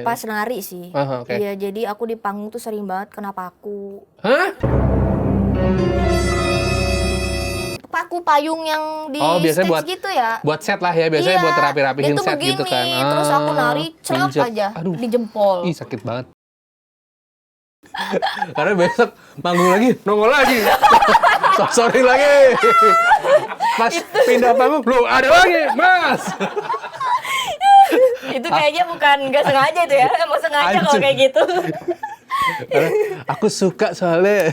Pas nari sih. Okay. Iya, jadi aku di panggung tuh sering banget kena paku. Hah? Paku payung yang di biasanya stage gitu ya. Buat set lah ya, biasanya buat rapi-rapihin set begini, gitu kan. Terus aku nari celak aja di jempol. Ih, sakit banget. Karena besok manggung lagi, nongol lagi. Sorry lagi. Pas pindah panggung, belum ada lagi, Mas. Itu kayaknya bukan nggak sengaja itu ya, emang sengaja kalau kayak gitu. Aku suka soalnya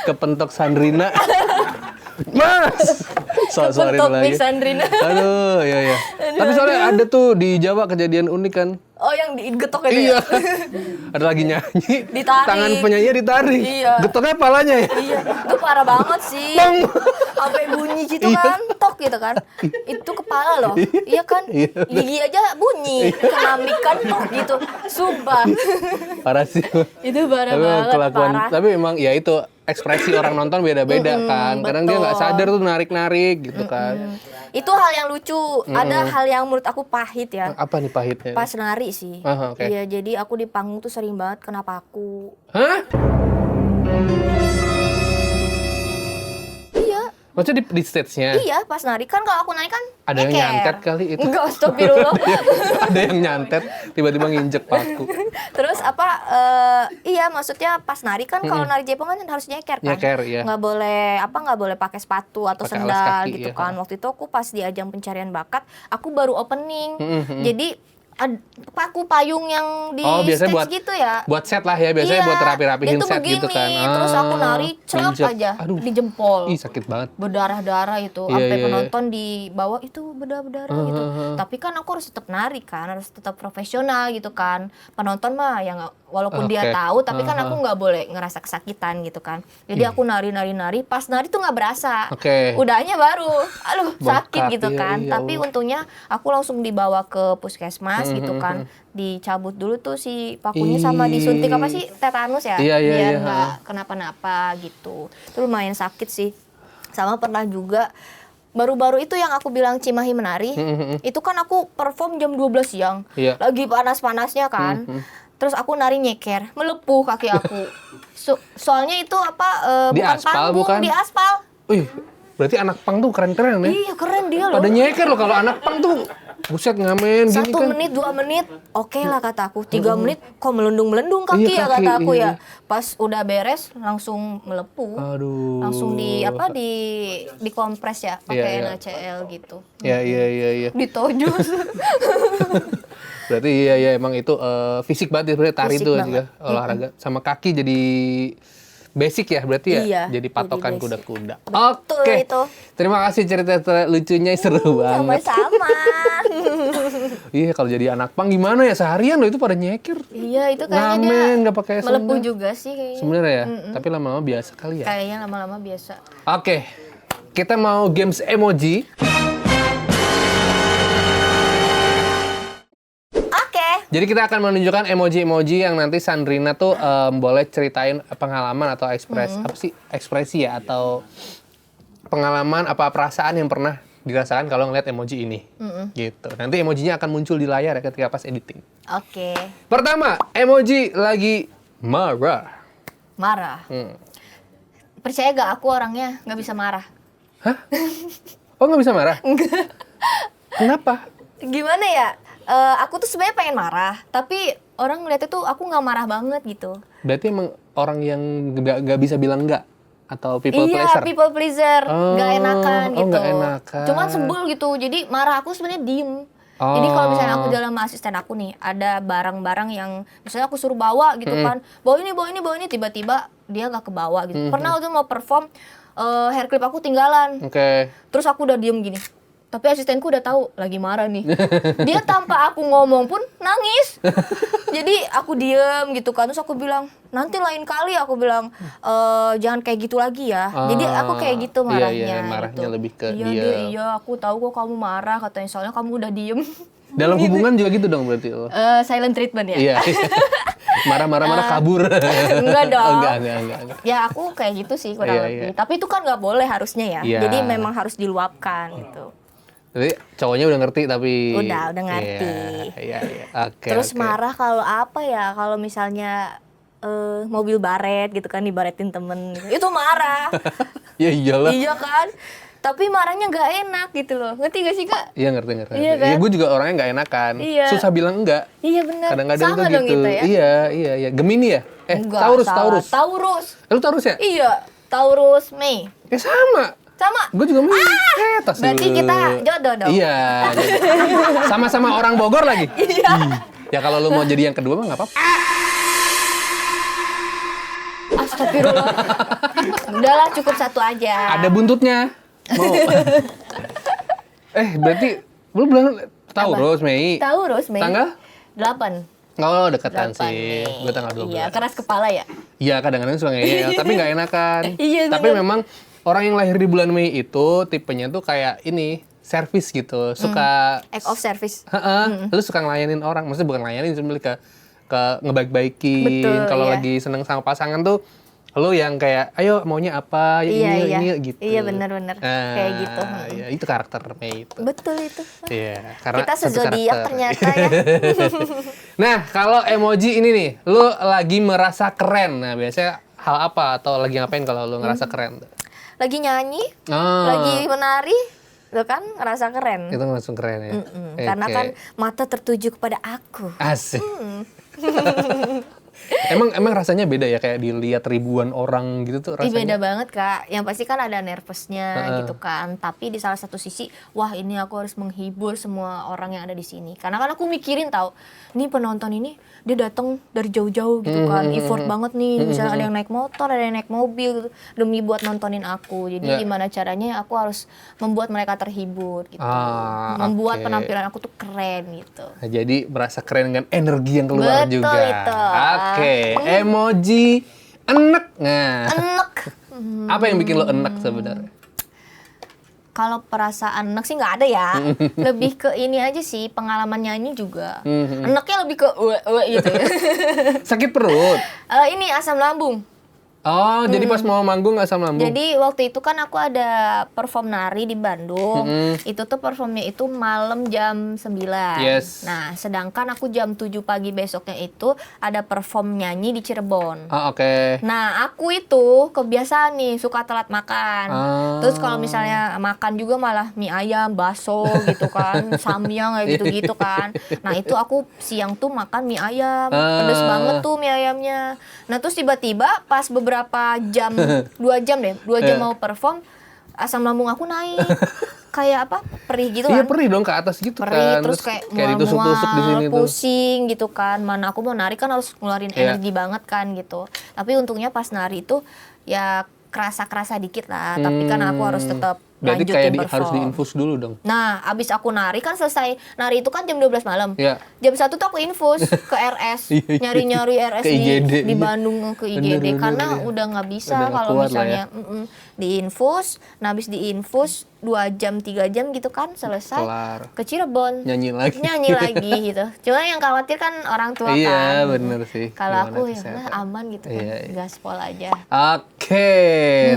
kepentok Sandrina. Mas! Kepentok lagi. Sandrina. Aduh, iya. Tapi soalnya ada tuh di Jawa kejadian unik kan. Oh, yang digetok itu iya. ya? Ada lagi nyanyi, ditarik. Tangan penyanyi ditarik. Iya. Getoknya palanya ya? Iya, itu parah banget sih. Sampai bunyi gitu kan, tok gitu kan. Itu kepala loh, iya kan? Gigi aja bunyi, kena mic kan tok gitu. Sumpah. Parah sih. Itu parah banget, parah. Tapi emang ya itu, ekspresi orang nonton beda-beda kan. Kadang dia nggak sadar tuh narik-narik gitu kan. Itu hal yang lucu. Ada hal yang menurut aku pahit ya. Apa nih pahitnya? Pas nari sih. Okay. Iya, jadi aku di panggung tuh sering banget kena paku. Hah? Iya. Maksudnya di stage-nya? Iya, pas nari kan kalau aku nari kan ada yang nyantet kali itu. Enggak, astagfirullah. Ada yang nyantet, tiba-tiba nginjek paku. Terus iya maksudnya pas nari kan kalau nari Jepang kan harus nyeker kan. Nyeker, iya. Nggak boleh pakai sepatu atau Pakai sendal kaki, gitu iya. kan. Waktu itu aku pas di ajang pencarian bakat, aku baru opening. Jadi paku payung yang di biasanya stage gitu ya. Buat set lah ya, biasanya buat rapi-rapihin set begini, gitu kan. Terus aku nari celak aja di jempol. Ih, sakit banget. Berdarah-darah itu, sampai penonton di bawah itu berdarah gitu. Tapi kan aku harus tetap nari kan, harus tetap profesional gitu kan. Penonton mah yang walaupun dia tahu, tapi kan aku nggak boleh ngerasa kesakitan gitu kan. Jadi aku nari, pas nari tuh nggak berasa. Udahnya baru, sakit gitu kan. Tapi untungnya aku langsung dibawa ke puskesmas gitu kan. Dicabut dulu tuh si pakunya sama disuntik apa sih, tetanus ya, biar nggak kenapa-napa gitu. Itu lumayan sakit sih. Sama pernah juga baru-baru itu yang aku bilang Cimahi Menari, itu kan aku perform jam 12 siang, lagi panas-panasnya kan. Terus aku nari nyeker, melepuh kaki aku. Soalnya itu di bukan aspal, panggung, bukan? di aspal. Wih, berarti anak pang tuh keren-keren ya? Iya, keren dia loh. Pada nyeker loh, kalau anak pang tuh buset ngamen gini 1 kan. menit, 2 menit, oke lah kata aku. 3 menit kok melendung-melendung kaki ya kata aku ya. Pas udah beres langsung melepuh. Aduh. Langsung dikompres ya pakai NaCl gitu. Iya. Ditojos. Berarti iya emang itu fisik banget ya, tari itu juga olahraga. Sama kaki jadi basic ya berarti ya? Iya, jadi patokan kuda-kuda. Betul itu. Terima kasih cerita lucunya, seru banget. Sama-sama. Iya, kalau jadi anak pang gimana ya, seharian loh itu pada nyekir. Iya, itu kayaknya ngamen, nggak pakai melepuh sandal. juga sih kayaknya. Sebenarnya ya, tapi lama-lama biasa kali ya. Kayaknya lama-lama biasa. Oke, kita mau games emoji. Jadi kita akan menunjukkan emoji-emoji yang nanti Sandrina tuh boleh ceritain pengalaman atau ekspresi ya, atau pengalaman apa perasaan yang pernah dirasakan kalau ngeliat emoji ini. Gitu. Nanti emojinya akan muncul di layar ya ketika pas editing. Oke. Pertama, emoji lagi marah. Marah. Percaya gak aku orangnya nggak bisa marah? Hah? Oh, nggak bisa marah? Enggak. Kenapa? Gimana ya? Aku tuh sebenarnya pengen marah, tapi orang ngeliatnya tuh aku nggak marah banget gitu. Berarti emang orang yang nggak bisa bilang nggak? Atau people pleaser? Iya, people pleaser. Nggak enakan gitu. Nggak enakan. Cuman sebel gitu. Jadi marah aku sebenarnya diem. Jadi kalau misalnya aku jalan sama asisten aku nih, ada barang-barang yang misalnya aku suruh bawa gitu kan. Bawa ini, tiba-tiba dia nggak kebawa gitu. Pernah waktu mau perform, hair clip aku tinggalan. Terus aku udah diem gini. Tapi asistenku udah tahu lagi marah nih. Dia tanpa aku ngomong pun nangis. Jadi aku diem gitu kan. Terus aku bilang, nanti lain kali aku bilang, jangan kayak gitu lagi ya. Jadi aku kayak gitu marahnya. Iya, marahnya gitu. lebih ke Iya, aku tahu kok kamu marah katanya. Soalnya kamu udah diem. Dalam hubungan juga gitu dong berarti lo? Silent treatment ya? Iya. Marah-marah kabur. Enggak dong. Enggak. Ya aku kayak gitu sih kurang lebih. Tapi itu kan nggak boleh harusnya ya. Jadi memang harus diluapkan gitu. Jadi cowoknya udah ngerti tapi Udah ngerti. Iya. Oke. Terus marah kalau apa ya? Kalau misalnya mobil baret gitu kan, dibaretin temen gitu. Itu marah. Ya iyalah. Iya kan? Tapi marahnya nggak enak gitu loh. Ngerti gak sih, Kak? Iya ngerti. Iya kan? Ya, gue juga orangnya nggak enakan. Iya. Susah bilang enggak. Iya benar. Kadang-kadang Sama tuh dong gitu. kita ya? Iya. Gemini ya? Enggak, Taurus. Taurus. Lu Taurus ya? Iya, Taurus Mei. Sama. Gue juga Mei. Berarti kita jodoh dong. Iya. Sama-sama orang Bogor lagi. Iya. Ya kalau lu mau jadi yang kedua mah nggak apa-apa. Astagfirullah. Udahlah, cukup satu aja. Ada buntutnya. Mau. Berarti lu bilang Taurus, Mei. Taurus Mei. Tanggal? 8. Oh, deketan sih. Mei. Gue tanggal 12. Iya, keras kepala ya. Iya, kadang-kadang suka ngeyel, tapi nggak enakan. Iya, tapi bener. memang orang yang lahir di bulan Mei itu tipenya tuh kayak ini, servis gitu. Suka Act of service. Lu suka ngelayanin orang, maksudnya bukan ngelayanin, cuma ke ngebaik-baikin. Betul, Kalau iya. lagi seneng sama pasangan tuh lu yang kayak ayo maunya apa, ini gitu. Iya, benar-benar. Kayak gitu. Ya, itu karakter Mei itu. Betul itu. Iya, karena Kita satu sezodiak karakter. ternyata ya. Nah, kalau emoji ini nih, lu lagi merasa keren. Nah, biasanya hal apa atau lagi ngapain kalau lu ngerasa keren? Lagi nyanyi, Oh, lagi menari, lo kan ngerasa keren. itu langsung keren ya. Karena Oke. kan mata tertuju kepada aku. Asik. Emang rasanya beda ya kayak dilihat ribuan orang gitu tuh Ih, rasanya. beda banget, Kak. Yang pasti kan ada nervousnya gitu kan. Tapi di salah satu sisi, wah ini aku harus menghibur semua orang yang ada di sini. Karena kan aku mikirin tahu, nih penonton ini dia datang dari jauh-jauh gitu kan. Effort banget nih. Misalnya ada yang naik motor, ada yang naik mobil gitu, demi buat nontonin aku. Jadi Ya. gimana caranya aku harus membuat mereka terhibur gitu. Ah, Membuat oke. penampilan aku tuh keren gitu. Nah, jadi merasa keren dengan energi yang keluar Betul juga. itu. Oke, emoji enek. Nah, Enek. apa yang bikin lo enek sebenarnya? Kalau perasaan enek sih nggak ada ya. Lebih ke ini aja sih, pengalaman nyanyi juga. Eneknya lebih ke gitu ya. Sakit perut. Ini asam lambung. Oh, jadi pas mau manggung asam lambung. Jadi waktu itu kan aku ada perform nari di Bandung. Itu tuh performnya itu malam jam 9. Yes. Nah, sedangkan aku jam 7 pagi besoknya itu ada perform nyanyi di Cirebon. Oh, oke. Nah, aku itu kebiasaan nih suka telat makan. Terus kalau misalnya makan juga malah mie ayam, bakso gitu kan, samyang kayak gitu-gitu kan. Nah, itu aku siang tuh makan mie ayam. Pedes banget tuh mie ayamnya. Nah, terus tiba-tiba pas beberapa jam, 2 jam deh, 2 jam mau perform, asam lambung aku naik. Kayak apa? Perih gitu Iya kan. perih dong ke atas gitu Perih, kan. terus kayak ditusuk-tusuk di sini tuh. pusing gitu kan. Mana aku mau nari kan harus ngeluarin Iya. energi banget kan gitu. Tapi untungnya pas nari itu ya kerasa-kerasa dikit lah. Tapi kan aku harus tetap Berarti lanjutin kayak perform. harus diinfus dulu dong. Nah, abis aku nari kan selesai. Nari itu kan jam 12 malam. Iya. Jam 1 tuh aku infus ke RS. Iya. Nyari-nyari RS Ke IGD, di iya. Bandung ke IGD. Bener, Karena iya. udah nggak bisa Udah nggak kalau kuat lah misalnya diinfus. Nah, abis diinfus 2 jam, 3 jam gitu kan selesai. Kelar. Ke Cirebon. Nyanyi lagi. Nyanyi lagi gitu. Cuma yang khawatir kan orang tua Iya, kan. bener sih. Kalau Gimana aku ya kesehatan. udah aman gitu kan. Iya, iya. Gaspol aja. Oke,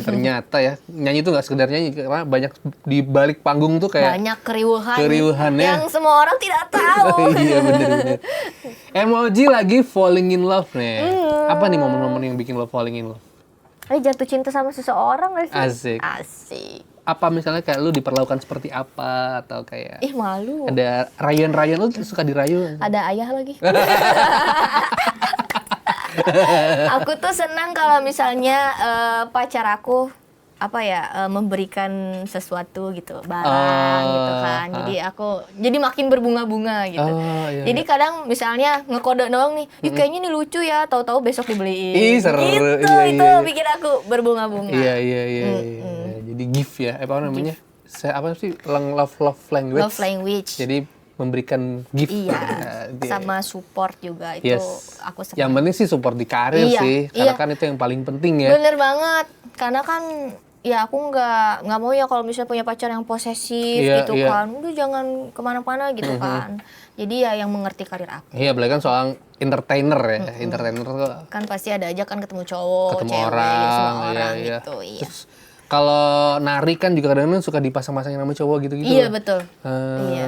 ternyata ya nyanyi itu nggak sekedar nyanyi karena banyak di balik panggung tuh kayak Banyak keriuhan keriuhannya. yang semua orang tidak tahu. iya bener. Emoji lagi falling in love nih. Apa nih momen-momen yang bikin lo falling in love? Jatuh cinta sama seseorang gak sih? Asik. Asik. Apa misalnya kayak lu diperlakukan seperti apa atau kayak Ih, malu. ada rayuan-rayuan lu suka dirayu? Ada ayah lagi. Aku tuh senang kalau misalnya pacar aku memberikan sesuatu gitu, barang gitu kan. Jadi aku jadi makin berbunga-bunga gitu. Oh, iya, Jadi kadang misalnya ngekode doang nih, "Ih, kayaknya ini lucu ya," tahu-tahu besok dibeliin. Ih, seru. Gitu, Iya, itu iya. bikin aku berbunga-bunga. Iya. Jadi gift ya, apa namanya? Apa sih? Love language. Love language. Jadi memberikan gift. Iya, dia. sama support juga itu Yes. aku senang. Yang penting sih support di karir Iya, sih, karena iya. kan itu yang paling penting ya. Bener banget, karena kan ya aku nggak mau ya kalau misalnya punya pacar yang posesif Iya, gitu iya. kan, udah jangan kemana-mana gitu kan. Jadi ya yang mengerti karir aku. Iya, apalagi kan soal entertainer ya. Entertainer tuh Kan pasti ada aja kan ketemu cowok, ketemu cewek, orang, gitu, semua iya, orang iya. gitu. Iya. Terus Kalau nari kan juga kadang-kadang suka dipasang-pasangin sama cowok gitu-gitu. Iya betul. Iya.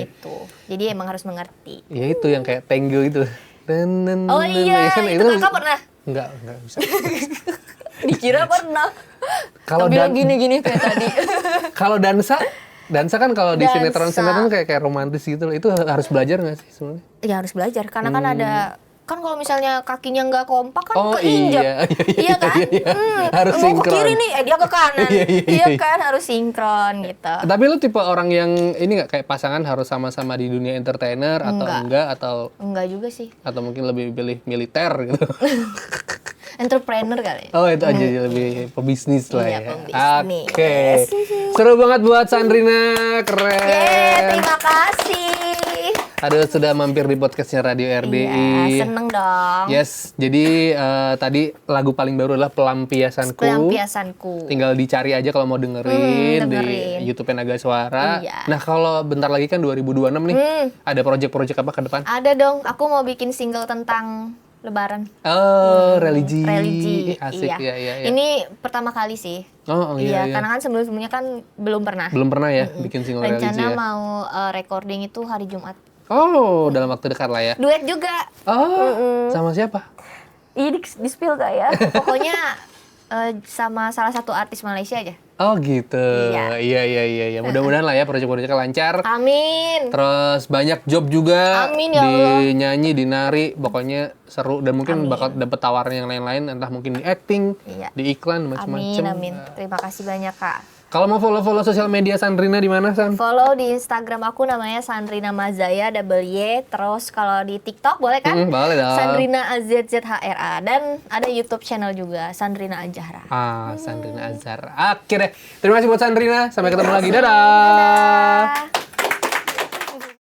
Gitu. Jadi emang harus mengerti. Ya itu yang kayak tango itu. Oh iya, kan itu kakak pernah? Enggak bisa. Dikira pernah. Kalau bilang gini-gini kayak tadi. Kalau dansa kan kalau di Dansa. sinetron kayak romantis gitu loh. Itu harus belajar nggak sih sebenarnya? Ya harus belajar karena kan ada kan kalau misalnya kakinya nggak kompak kan Oh keinjak. Iya kan? Harus mau sinkron. ke kiri nih, dia ke kanan. Iya kan, harus sinkron gitu. Tapi lu tipe orang yang ini nggak kayak pasangan harus sama-sama di dunia entertainer atau enggak atau Enggak juga sih. atau mungkin lebih pilih militer gitu? Entrepreneur kali. Oh itu aja lebih pebisnis lah Iya, ya. pebisnis. Oke. Seru banget buat Sandrina, keren. Terima kasih. Aduh sudah mampir di podcastnya Radio RDI. Iya, seneng dong. Yes, jadi tadi lagu paling baru adalah Pelampiasanku. Pelampiasanku. Tinggal dicari aja kalau mau dengerin di dengerin. YouTube Naga Suara. Iya. Nah kalau bentar lagi kan 2026 nih, ada project-project apa ke depan? Ada dong, aku mau bikin single tentang Lebaran. Oh, religi. Iya. Asik, iya. Ini pertama kali sih. Oh, iya. Karena kan sebelum-sebelumnya kan belum pernah. Belum pernah ya bikin single religi Rencana ya? mau recording itu hari Jumat. Oh, dalam waktu dekat lah ya? Duet juga. Oh, sama siapa? Ini di spill gak ya? Pokoknya sama salah satu artis Malaysia aja. Oh gitu. Iya. Iya. Mudah-mudahan lah ya project-projectnya lancar. Amin. Terus banyak job juga. Amin, ya di Allah. nyanyi, di nari, pokoknya seru dan mungkin bakal dapet tawaran yang lain-lain, entah mungkin di acting, Iya. di iklan, macam-macam. Amin. Terima kasih banyak Kak. Kalau mau follow sosial media Sandrina di mana, San? Follow di Instagram aku namanya Sandrina Mazaya double Y. Terus kalau di TikTok boleh kan? Boleh dong. Sandrina AZZHRA dan ada YouTube channel juga Sandrina Azahra. Sandrina Azhar. Oke deh. Terima kasih buat Sandrina. Sampai ketemu lagi. Dadah. Dadah.